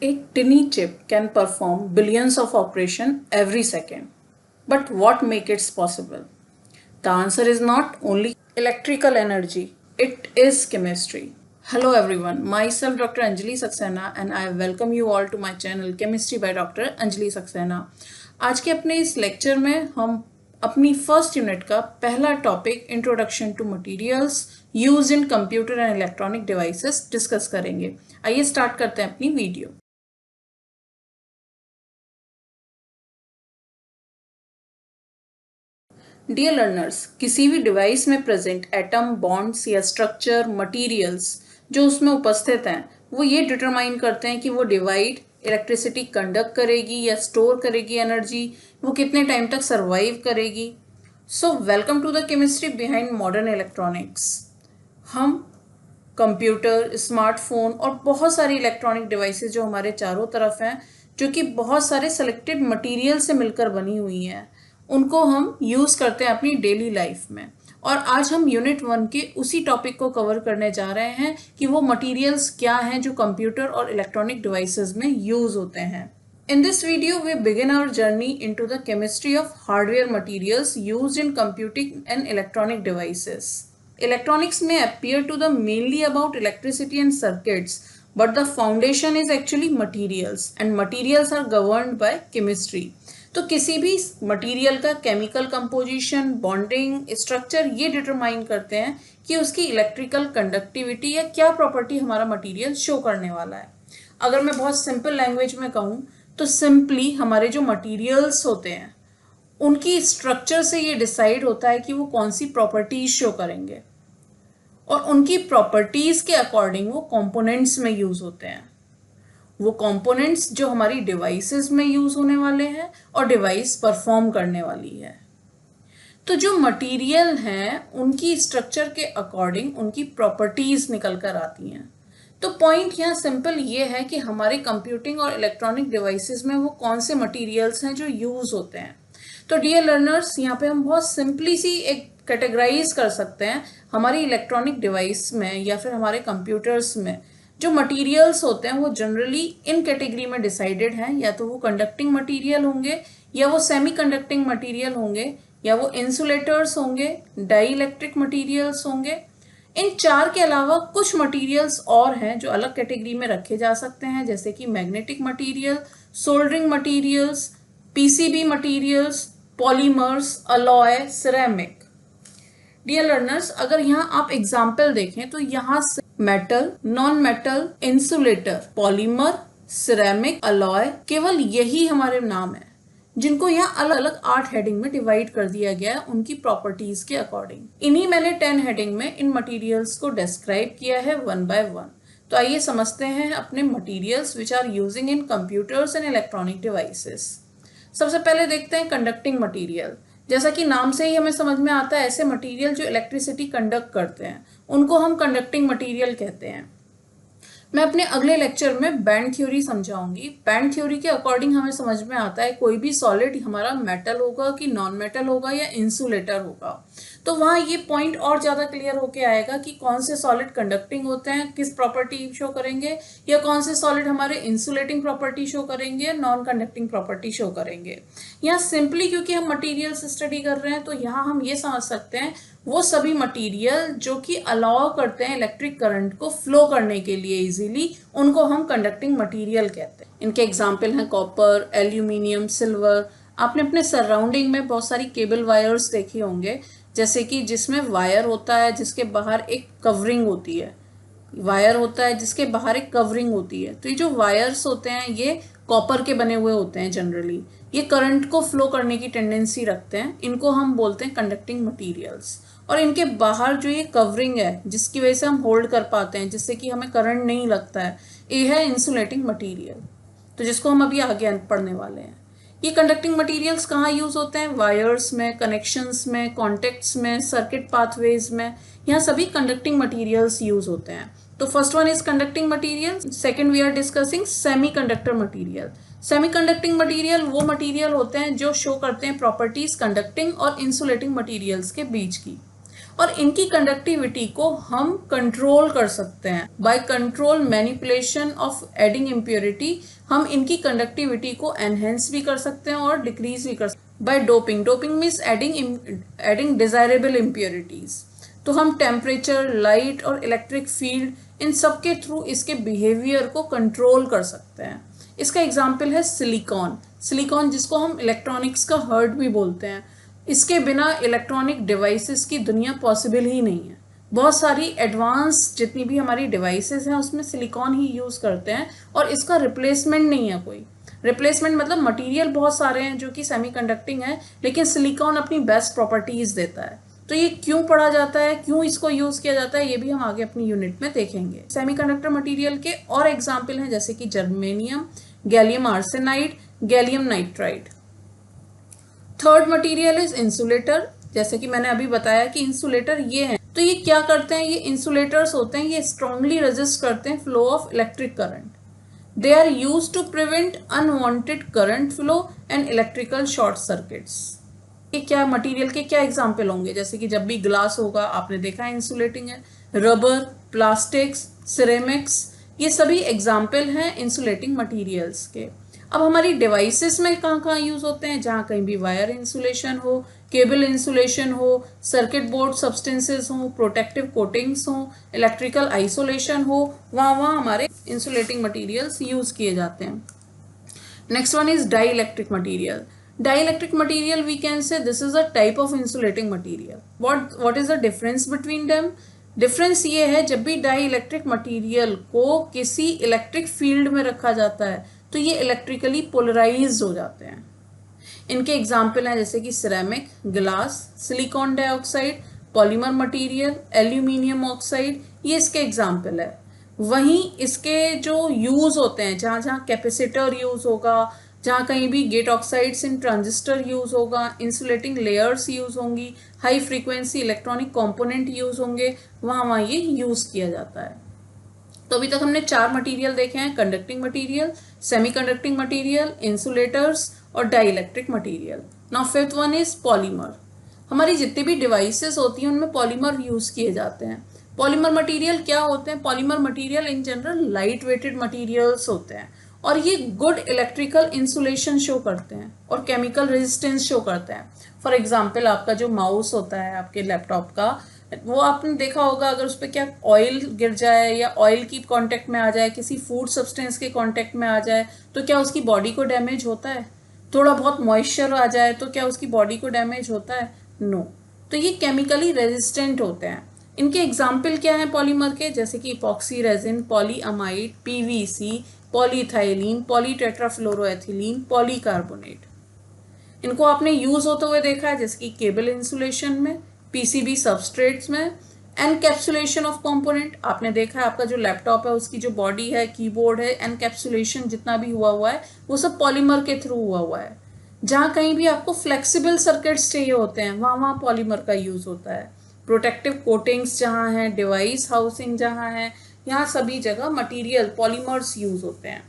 A tiny chip can perform billions of operations every second. But what makes it possible? The answer is not only electrical energy, it is chemistry. Hello everyone, myself Dr. Anjali Saxena and I welcome you all to my channel Chemistry by Dr. Anjali Saxena. आज के अपने इस lecture में हम अपनी first unit का पहला topic introduction to materials used in computer and electronic devices discuss करेंगे। आइए स्टार्ट करते हैं अपनी वीडियो। डियर लर्नर्स, किसी भी डिवाइस में प्रेजेंट एटम, बॉन्ड्स या स्ट्रक्चर, मटेरियल्स जो उसमें उपस्थित हैं वो ये डिटरमाइन करते हैं कि वो डिवाइड इलेक्ट्रिसिटी कंडक्ट करेगी या स्टोर करेगी एनर्जी, वो कितने टाइम तक सर्वाइव करेगी। So welcome to the chemistry behind modern electronics. हम कंप्यूटर, स्मार्टफोन और बहुत सारी इलेक्ट्रॉनिक डिवाइसेस जो हमारे चारों तरफ हैं, जो कि बहुत सारे सेलेक्टेड मटेरियल से मिलकर बनी हुई हैं, उनको हम यूज़ करते हैं अपनी डेली लाइफ में। और आज हम यूनिट 1 के उसी टॉपिक को कवर करने जा रहे हैं कि वो मटेरियल्स क्या हैं जो कंप्यूटर और इलेक्ट्रॉनिक डिवाइसेस में यूज़ होते हैं। In this video, we begin our journey into the chemistry of hardware materials used in computing and electronic devices. Electronics may appear to the mainly about electricity and circuits, but the foundation is actually materials, and materials are governed by chemistry. तो किसी भी material का chemical composition, bonding, structure ये determine करते हैं कि उसकी electrical conductivity या क्या प्रॉपर्टी हमारा मटेरियल शो करने वाला है। अगर मैं बहुत सिंपल लैंग्वेज में कहूँ तो सिंपली हमारे जो मटेरियल्स होते हैं उनकी स्ट्रक्चर से ये डिसाइड होता है कि वो कौन सी प्रॉपर्टीज शो करेंगे, और उनकी प्रॉपर्टीज के अकॉर्डिंग वो कंपोनेंट्स में यूज होते हैं। वो कंपोनेंट्स जो हमारी डिवाइसेस में यूज होने वाले हैं और डिवाइस परफॉर्म करने वाली है। तो जो मटेरियल हैं उनकी स्ट्रक्चर के अकॉर्डिंग उनकी प्रॉपर्टीज निकल कर आती हैं। तो पॉइंट यहाँ सिंपल ये है कि हमारे कंप्यूटिंग और इलेक्ट्रॉनिक डिवाइसेस में वो कौन से मटेरियल्स हैं जो यूज होते हैं। तो डियर लर्नर्स, यहाँ पे हम बहुत सिंपली सी एक कैटेगराइज कर सकते हैं हमारी इलेक्ट्रॉनिक डिवाइस में या फिर हमारे कंप्यूटर्स में जो मटेरियल्स होते हैं वो जनरली इन कैटेगरी में डिसाइडेड हैं। या तो वो कंडक्टिंग मटेरियल होंगे, या वो सेमी कंडक्टिंग मटेरियल होंगे, या वो इंसुलेटर्स होंगे, डाई इलेक्ट्रिक मटेरियल्स होंगे। इन चार के अलावा कुछ मटेरियल्स और हैं जो अलग कैटेगरी में रखे जा सकते हैं, जैसे कि magnetic material, soldering materials, PCB materials, polymers, alloy, ceramic. Dear learners, अगर यहाँ आप एग्जाम्पल देखें तो यहाँ से metal, non metal, insulator, polymer, ceramic, alloy, केवल यही हमारे नाम है जिनको यहाँ अलग अलग 8 हेडिंग में डिवाइड कर दिया गया है उनकी प्रॉपर्टीज के अकॉर्डिंग। इन्हीं मैंने 10 हेडिंग में इन मटेरियल्स को डिस्क्राइब किया है 1 by 1। तो आइए समझते हैं अपने materials which are using in computers and electronic devices. सबसे पहले देखते हैं कंडक्टिंग मटेरियल। जैसा कि नाम से ही हमें समझ में आता है, ऐसे मटेरियल जो इलेक्ट्रिसिटी कंडक्ट करते हैं उनको हम कंडक्टिंग मटेरियल कहते हैं। मैं अपने अगले लेक्चर में बैंड थ्योरी समझाऊंगी। बैंड थ्योरी के अकॉर्डिंग हमें समझ में आता है कोई भी सॉलिड हमारा मेटल होगा कि नॉन मेटल होगा या इंसुलेटर होगा। तो वहाँ ये पॉइंट और ज़्यादा क्लियर होके आएगा कि कौन से सॉलिड कंडक्टिंग होते हैं, किस प्रॉपर्टी शो करेंगे, या कौन से सॉलिड हमारे इंसुलेटिंग प्रॉपर्टी शो करेंगे या नॉन कंडक्टिंग प्रॉपर्टी शो करेंगे। यहाँ सिंपली क्योंकि हम मटीरियल्स स्टडी कर रहे हैं तो यहाँ हम ये समझ सकते हैं वो सभी मटेरियल जो कि अलाउ करते हैं इलेक्ट्रिक करंट को फ्लो करने के लिए इजीली, उनको हम कंडक्टिंग मटेरियल कहते हैं। इनके एग्जाम्पल हैं कॉपर, एल्यूमिनियम, सिल्वर। आपने अपने सराउंडिंग में बहुत सारी केबल वायर्स देखी होंगे, जैसे कि जिसमें वायर होता है जिसके बाहर एक कवरिंग होती है, वायर होता है जिसके बाहर एक कवरिंग होती है। तो ये जो वायर्स होते हैं ये कॉपर के बने हुए होते हैं जनरली। ये करंट को फ्लो करने की टेंडेंसी रखते हैं, इनको हम बोलते हैं कंडक्टिंग मटेरियल्स। और इनके बाहर जो ये कवरिंग है जिसकी वजह से हम होल्ड कर पाते हैं, जिससे कि हमें करंट नहीं लगता है, ये है इंसुलेटिंग मटेरियल, तो जिसको हम अभी आगे पढ़ने वाले हैं। ये कंडक्टिंग मटेरियल्स कहाँ यूज होते हैं? वायर्स में, कनेक्शंस में, कॉन्टेक्ट्स में, सर्किट पाथवेज में, यहाँ सभी कंडक्टिंग मटेरियल्स यूज होते हैं। तो first one is conducting material, second we are discussing semiconductor material. Semiconducting material वो मटेरियल होते हैं जो शो करते हैं प्रॉपर्टीज कंडक्टिंग और इंसुलेटिंग मटेरियल्स के बीच की। और इनकी कंडक्टिविटी को हम कंट्रोल कर सकते हैं। By control manipulation of adding impurity हम इनकी कंडक्टिविटी को एनहेंस भी कर सकते हैं और डिक्रीज भी कर सकते हैं। By doping, doping means adding desirable impurities. तो हम टेम्परेचर, लाइट और इलेक्ट्रिक फील्ड इन सब के थ्रू इसके बिहेवियर को कंट्रोल कर सकते हैं। इसका एग्जाम्पल है सिलिकॉन। सिलिकॉन जिसको हम इलेक्ट्रॉनिक्स का हार्ट भी बोलते हैं। इसके बिना इलेक्ट्रॉनिक डिवाइसेस की दुनिया पॉसिबल ही नहीं है। बहुत सारी एडवांस जितनी भी हमारी डिवाइसेस हैं उसमें सिलिकॉन ही यूज़ करते हैं और इसका रिप्लेसमेंट नहीं है कोई। रिप्लेसमेंट मतलब मटेरियल बहुत सारे हैं जो कि सेमीकंडक्टिंग है, लेकिन सिलिकॉन अपनी बेस्ट प्रॉपर्टीज़ देता है। तो ये क्यों पढ़ा जाता है, क्यों इसको यूज़ किया जाता है, ये भी हम आगे अपनी यूनिट में देखेंगे। सेमीकंडक्टर मटेरियल के और एग्जाम्पल हैं जैसे कि germanium, gallium arsenide, gallium nitride. Third material is insulator. जैसे कि मैंने अभी बताया कि इंसुलेटर ये हैं। तो ये क्या करते हैं, ये इंसुलेटर्स होते हैं, ये स्ट्रांगली रेजिस्ट करते हैं flow of electric current. They are used to prevent unwanted current flow and electrical short circuits. ये क्या मटेरियल के क्या एग्जाम्पल होंगे, जैसे कि जब भी ग्लास होगा आपने देखा है इंसुलेटिंग है, रबर, प्लास्टिक्स, सिरेमिक्स, ये सभी एग्जाम्पल हैं इंसुलेटिंग मटेरियल्स के। अब हमारी डिवाइसेस में कहाँ कहाँ यूज़ होते हैं, जहाँ कहीं भी वायर इंसुलेशन हो, केबल इंसुलेशन हो, सर्किट बोर्ड सब्सटेंसेस हो, प्रोटेक्टिव कोटिंग्स हो, इलेक्ट्रिकल आइसोलेशन हो, वहाँ हमारे इंसुलेटिंग मटेरियल्स यूज़ किए जाते हैं। Next one is dielectric material. Dielectric material, we can say this is a type of insulating material. What is the difference between them? Difference ये है, जब भी डाई इलेक्ट्रिक मटीरियल को किसी electric field में रखा जाता है तो ये इलेक्ट्रिकली पोलराइज हो जाते हैं। इनके एग्जाम्पल हैं जैसे कि ceramic, glass, silicon dioxide, polymer material, aluminium oxide, ये इसके एग्जाम्पल है। वहीं इसके जो यूज़ होते हैं, जहाँ जहाँ कैपेसिटर यूज़ होगा, जहाँ कहीं भी gate oxides in transistor use होगा, इंसुलेटिंग लेयर्स यूज़ होंगी, high frequency electronic component use होंगे, वहाँ ये यूज़ किया जाता है। तो अभी तक हमने 4 मटेरियल देखे हैं, conducting material, semiconducting material, insulators और dielectric material. Now fifth one is polymer. हमारी जितनी भी डिवाइसेस होती हैं उनमें पॉलीमर यूज़ किए जाते हैं। पॉलीमर मटेरियल क्या होते हैं? Polymer material in general light weighted materials होते हैं और ये गुड इलेक्ट्रिकल इंसुलेशन शो करते हैं और केमिकल रेजिस्टेंस शो करते हैं। फॉर एग्जांपल आपका जो माउस होता है आपके लैपटॉप का, वो आपने देखा होगा, अगर उस पर क्या ऑयल गिर जाए या ऑयल की कांटेक्ट में आ जाए, किसी फूड सब्सटेंस के कांटेक्ट में आ जाए, तो क्या उसकी बॉडी को डैमेज होता है? थोड़ा बहुत मॉइस्चर आ जाए तो क्या उसकी बॉडी को डैमेज होता है? नो। तो ये केमिकली रेजिस्टेंट होते हैं। इनके एग्जाम्पल क्या हैं पॉलीमर के? जैसे कि epoxy resin, polyamide, PVC, polyethylene, polytetrafluoroethylene, polycarbonate. इनको आपने यूज होते हुए देखा है जैसे कि केबल इंसुलेशन में, पीसीबी सबस्ट्रेट्स में, एनकैप्सुलेशन ऑफ कंपोनेंट। आपने देखा है आपका जो लैपटॉप है उसकी जो बॉडी है, कीबोर्ड है, एनकैप्सुलेशन जितना भी हुआ है वो सब पॉलीमर के थ्रू हुआ है। जहाँ कहीं भी आपको फ्लेक्सिबल सर्किट्स चाहिए होते हैं वहाँ पॉलीमर का यूज होता है। प्रोटेक्टिव कोटिंग्स जहाँ हैं, डिवाइस हाउसिंग जहाँ है, यहाँ सभी जगह मटेरियल पॉलीमर्स यूज होते हैं।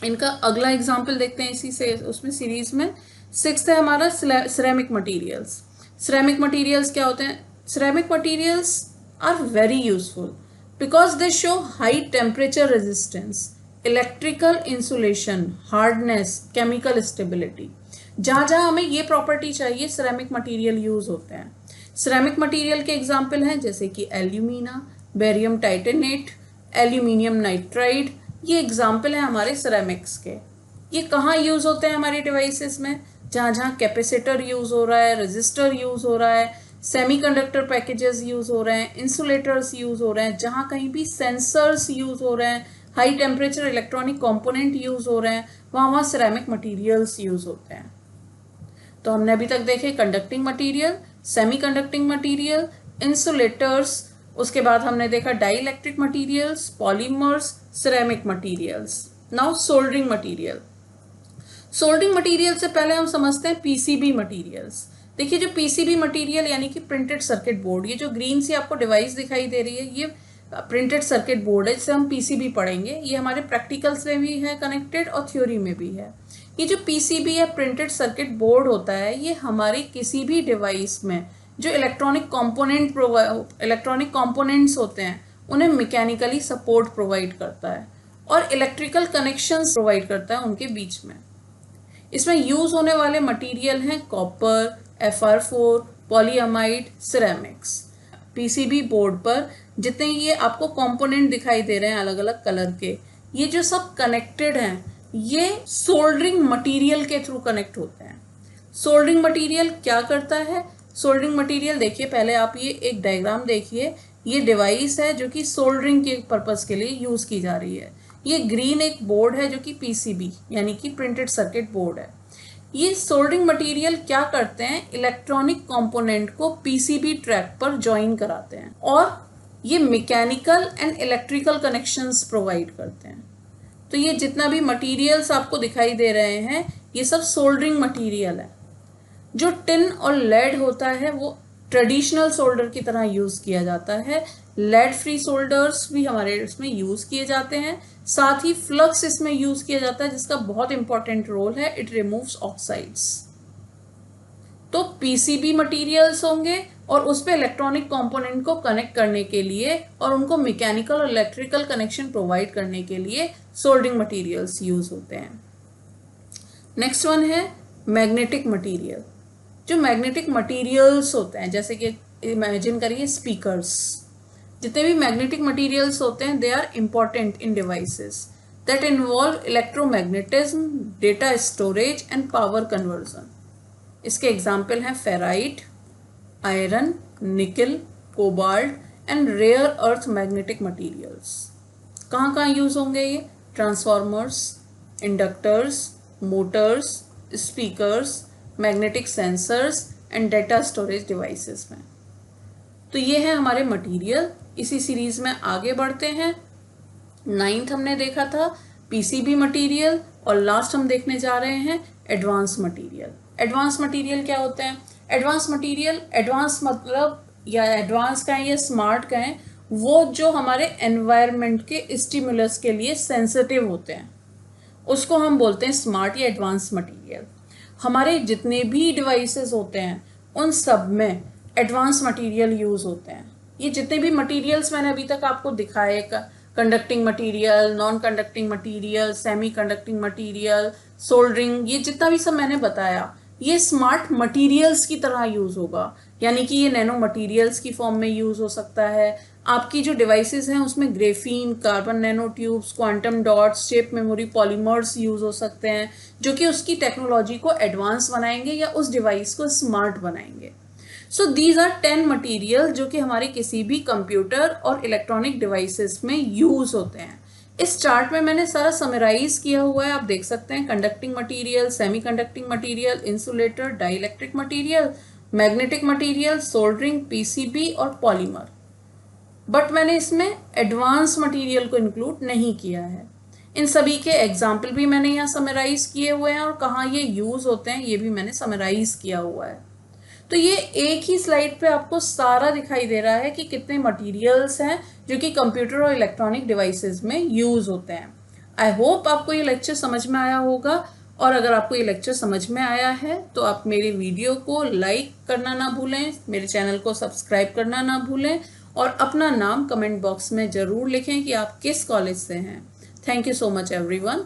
इनका अगला एग्जाम्पल देखते हैं इसी से उसमें सीरीज में। 6th है हमारा सिरेमिक मटेरियल्स। सिरेमिक मटेरियल्स क्या होते हैं? Ceramic materials are very useful because they show high temperature resistance, electrical insulation, hardness, chemical stability. जहाँ जहाँ हमें ये प्रॉपर्टी चाहिए सिरेमिक मटेरियल यूज होते हैं। सिरेमिक मटेरियल के एग्जाम्पल हैं जैसे कि alumina, barium titanate, aluminium nitride, ये एग्जाम्पल है हमारे सिरेमिक्स के। ये कहाँ यूज़ होते हैं हमारे डिवाइसेस में? जहाँ जहाँ कैपेसिटर यूज़ हो रहा है, रेजिस्टर यूज़ हो रहा है, सेमीकंडक्टर पैकेजेस यूज़ हो रहे हैं, इंसुलेटर्स यूज़ हो रहे हैं, जहाँ कहीं भी सेंसर्स यूज़ हो रहे हैं, high temperature electronic component use हो रहे हैं, वहाँ सिरेमिक मटीरियल्स यूज़ होते हैं। तो हमने अभी तक देखे conducting material, semiconducting material, insulators, उसके बाद हमने देखा dielectric materials, polymers, ceramic materials. Now soldering material. Soldering material से पहले हम समझते हैं पीसीबी मटीरियल्स। देखिए जो पीसीबी मटीरियल यानी कि प्रिंटेड सर्किट बोर्ड, ये जो ग्रीन सी आपको डिवाइस दिखाई दे रही है ये प्रिंटेड सर्किट बोर्ड है जिसे हम पीसीबी पढ़ेंगे। ये हमारे प्रैक्टिकल्स में भी है कनेक्टेड और थ्योरी में भी है। ये जो पीसीबी या प्रिंटेड सर्किट बोर्ड होता है ये हमारे किसी भी डिवाइस में जो इलेक्ट्रॉनिक कंपोनेंट्स होते हैं उन्हें मैकेनिकली सपोर्ट प्रोवाइड करता है और इलेक्ट्रिकल कनेक्शंस प्रोवाइड करता है उनके बीच में। इसमें यूज होने वाले मटेरियल हैं copper, FR4, polyamide, ceramics. PCB board पर जितने ये आपको कंपोनेंट दिखाई दे रहे हैं अलग अलग कलर के, ये जो सब कनेक्टेड हैं ये सोल्डरिंग मटेरियल के थ्रू कनेक्ट होते हैं। सोल्डरिंग मटेरियल क्या करता है? सोल्डरिंग मटेरियल देखिए, पहले आप ये एक डायग्राम देखिए, ये डिवाइस है जो कि सोल्डरिंग के पर्पस के लिए यूज की जा रही है। ये ग्रीन एक बोर्ड है जो कि पीसीबी यानी कि प्रिंटेड सर्किट बोर्ड है। ये सोल्डरिंग मटेरियल क्या करते हैं? इलेक्ट्रॉनिक कंपोनेंट को पीसीबी ट्रैक पर ज्वाइन कराते हैं और ये mechanical and electrical connections provide करते हैं। तो ये जितना भी मटेरियल्स आपको दिखाई दे रहे हैं ये सब सोल्डरिंग मटेरियल है। जो टिन और लेड होता है वो ट्रेडिशनल सोल्डर की तरह यूज किया जाता है। लेड फ्री सोल्डर्स भी हमारे इसमें यूज किए जाते हैं। साथ ही फ्लक्स इसमें यूज किया जाता है जिसका बहुत इंपॉर्टेंट रोल है, इट रिमूव्स ऑक्साइड्स। तो पीसीबी मटेरियल्स होंगे और उस पे इलेक्ट्रॉनिक कंपोनेंट को कनेक्ट करने के लिए और उनको मैकेनिकल और इलेक्ट्रिकल कनेक्शन प्रोवाइड करने के लिए सोल्डरिंग मटेरियल्स यूज होते हैं। नेक्स्ट वन है मैग्नेटिक मटेरियल। जो मैग्नेटिक मटेरियल्स होते हैं, जैसे कि इमेजिन करिए स्पीकर्स, जितने भी मैग्नेटिक मटेरियल्स होते हैं they are important in devices that involve electromagnetism, data storage and power conversion. इसके एग्जाम्पल हैं ferrite, iron, nickel, cobalt and rare earth magnetic materials. कहाँ कहाँ यूज होंगे ये? Transformers, inductors, motors, speakers, magnetic sensors and data storage devices में। तो ये है हमारे मटेरियल। इसी सीरीज में आगे बढ़ते हैं। 9th हमने देखा था पीसीबी मटेरियल और लास्ट हम देखने जा रहे हैं एडवांस मटेरियल। एडवांस मटेरियल क्या होते हैं? एडवांस मटेरियल, एडवांस मतलब या एडवांस कहें या स्मार्ट कहें, वो जो हमारे एनवायरनमेंट के स्टिमुलस के लिए सेंसिटिव होते हैं उसको हम बोलते हैं स्मार्ट या एडवांस मटेरियल। हमारे जितने भी डिवाइसेस होते हैं उन सब में एडवांस मटेरियल यूज होते हैं। ये जितने भी मटेरियल्स मैंने अभी तक आपको दिखाए, conducting material, non conducting material, semiconducting material, soldering, ये जितना भी सब मैंने बताया ये स्मार्ट मटेरियल्स की तरह यूज होगा। यानी कि ये नैनो मटेरियल्स की फॉर्म में यूज हो सकता है। आपकी जो डिवाइसेस हैं उसमें graphene, carbon nano tubes, quantum dots, shape memory, polymers use हो सकते हैं जो कि उसकी टेक्नोलॉजी को एडवांस बनाएंगे या उस डिवाइस को स्मार्ट बनाएंगे। सो दीज आर 10 मटेरियल जो कि हमारे किसी भी कंप्यूटर और इलेक्ट्रॉनिक डिवाइसेस में यूज होते हैं। इस चार्ट में मैंने सारा समराइज किया हुआ है, आप देख सकते हैं। Conducting material, semiconducting material, insulator, dielectric material, magnetic material, soldering, PCB और पॉलीमर। बट मैंने इसमें एडवांस मटेरियल को इंक्लूड नहीं किया है। इन सभी के एग्जाम्पल भी मैंने यहाँ समराइज किए हुए हैं और कहाँ ये यूज होते हैं ये भी मैंने समराइज किया हुआ है। तो ये एक ही स्लाइड पे आपको सारा दिखाई दे रहा है कि कितने मटेरियल्स हैं जो कि कंप्यूटर और इलेक्ट्रॉनिक डिवाइसेस में यूज होते हैं। आई होप आपको ये लेक्चर समझ में आया होगा, और अगर आपको ये लेक्चर समझ में आया है तो आप मेरे वीडियो को लाइक करना ना भूलें, मेरे चैनल को सब्सक्राइब करना ना भूलें और अपना नाम कमेंट बॉक्स में ज़रूर लिखें कि आप किस कॉलेज से हैं। Thank you so much everyone.